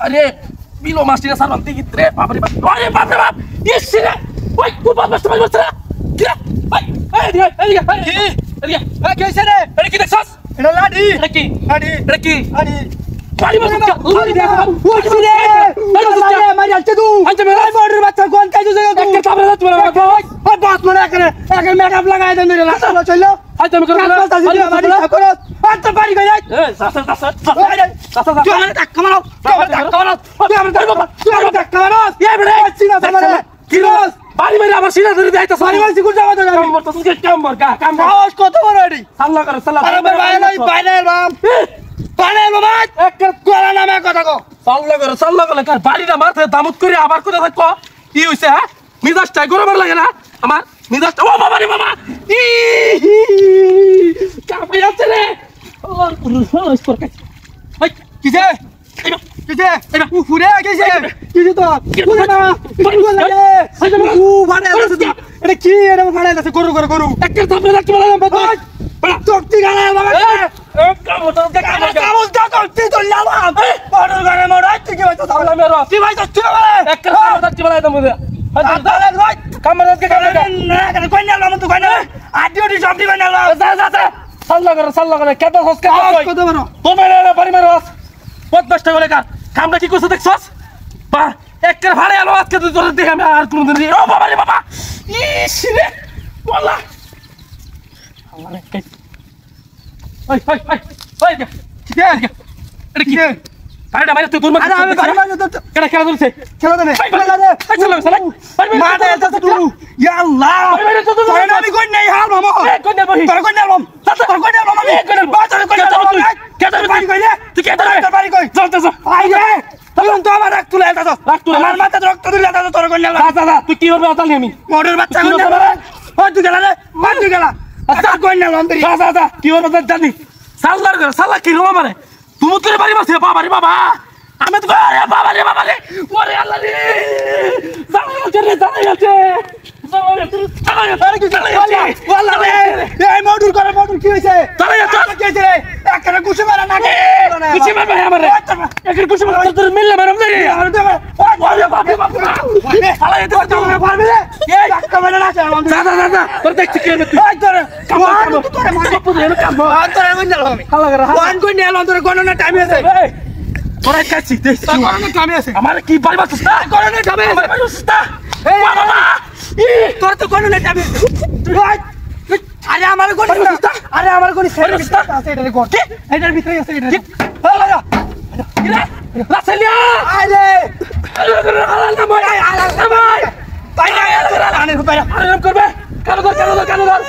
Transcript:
আরে below master sir বলতে কি রে বাপ রে বাপ আরে বাপ রে বাপ ইস রে ওই তুই বাপ মাস্টার বলছ না কি রে ভাই এদিকে এদিকে এ কইছে রে আরে কি দেখছস এটা লাডি এটা কি পারি বস লাডি দে ওই কি রে মারি আলতে তুই আচ্ছা মেরা মর্ডার বাচ্চা কোন কাজে জায়গা একটা তাবরে না তোমার ভাই ওই বাস মনে করে একে মেকআপ লাগাই দেন রে লাস্ট চললো আচ্ছা আমি করে মারি করো আচ্ছা পারি কই যাই এ সাসা তুই আমার টাকা মারো তুই আমার টাকা মারো এ বড় সিনা সামনে কি রস বাড়ি মেরে আবার সিনা ধরে দেইতা বাড়ি মারছি কোন জায়গা তো কাম করতেছিস কি কাম কর কাম আওয়াজ কত বড় এডি সাল্লাহ করে সাল্লাহ আরে ভাই নাই বাইরে বাম পানে বাবা এক কোলা নামে কথা কো সাল্লাহ করে কার বাড়িটা মারতে দামুত করে আবার কোথা থাকো কি হইছে হ্যাঁ মিজাজটা গরম লাগে না আমার মিজাজটা ও বাবা রে বাবা ই কাপে যাচ্ছে রে ওর পুরো স্কোর কাছে ভাই কিছে উফুরে গেছে কিছে তো কুলে না লাগে উ ভাড়া আছে এটা কি এটা ভাড়া আছে গরু একটা থাপড়ে রাখতে বলা ভাই বড় চক্তি গালা বাবা এক কাম তো চক্তি তো লালা বড় গানে মোড়া তুই কি ভাই তাহলে মেরো কি ভাই চক্তি বলে একটা থাপড়ে রাখতে বলা দম দে আদালে ভাই কামরে কে কামরে না কই না লাম তো কই না আডিওটি সবটি কই না যা সাল্লাহ করে কত হসকে কত বড় তুমি রে বাড়ি মেরো কত কষ্ট করে কামটা কি করছ দেখছস বা একের ভাড়ে আলো আজকে তুই তোর দেখে আমি আর কোনদিন ও বাবা রে বাবা ইস রে বলা আল্লাহ রে ওই কি রে এটা কি বাইরে বাইরে তুই তোর আরে আমি বাইরে বাইরে তো কেন খেলা চলছে খেলা তো নেই চলো সালাম মারে তো তুই ইয়া আল্লাহ বাইরে তো তুই আমি কই নাই হাল মামা কই না বহি তোর কই না মামা তোর কই না মামা কই না বাজার কই না তুই কেন বাড়ি কই রে তুই কেন বাড়ি কই চল আই রে তখন তো আমার রাখ তুলে এটা রাখ তুলে আমার মাথা রক্ত দিলে এটা তোর কই না দাদা তুই কি করবে আতাল আমি মোটর বাচ্চা কই না ওই তুই গেলা রে মার তুই গেলা আচ্ছা কই না লন্ডরি দাদা কি করবে জানি সাল্লার করে সাল্লা কি রো মারে তুমি তোর বাড়ি বসে বাবা রে বাবা আমি তো আরে বাবা রে ওরে আল্লাহ রে জানা গেছে কি হয়েছে একটা গুছি মারা না গুছি মারবে আমারে একটা গুছি মারা তোর মিললে মারম রে আরে বাবা শালা এত কথা পারবে রে এই একটা মারা না দাদা তোর দেখছি কি তুই এই তোর কাম তোর মার কাম তোর আমি না আমি শালা করে ওয়ান কই নিয়ে আলো তোর গণনা টাইম আছে তোর কাছে দেখছি গণনা টাইম আছে আমার কি পারবা তুই গণনা টাইম আছে বাবা তোর তো গণনা টাইম আছে আরে আমার কোন সেট আছে এটা রে কোন কি এটার ভিতরে আছে এটা হ্যালো কি রে রাসেলিয়া আরে আলাল না ভাই ভাই না তোরা আনে ভাই আরাম করবে কালো ধর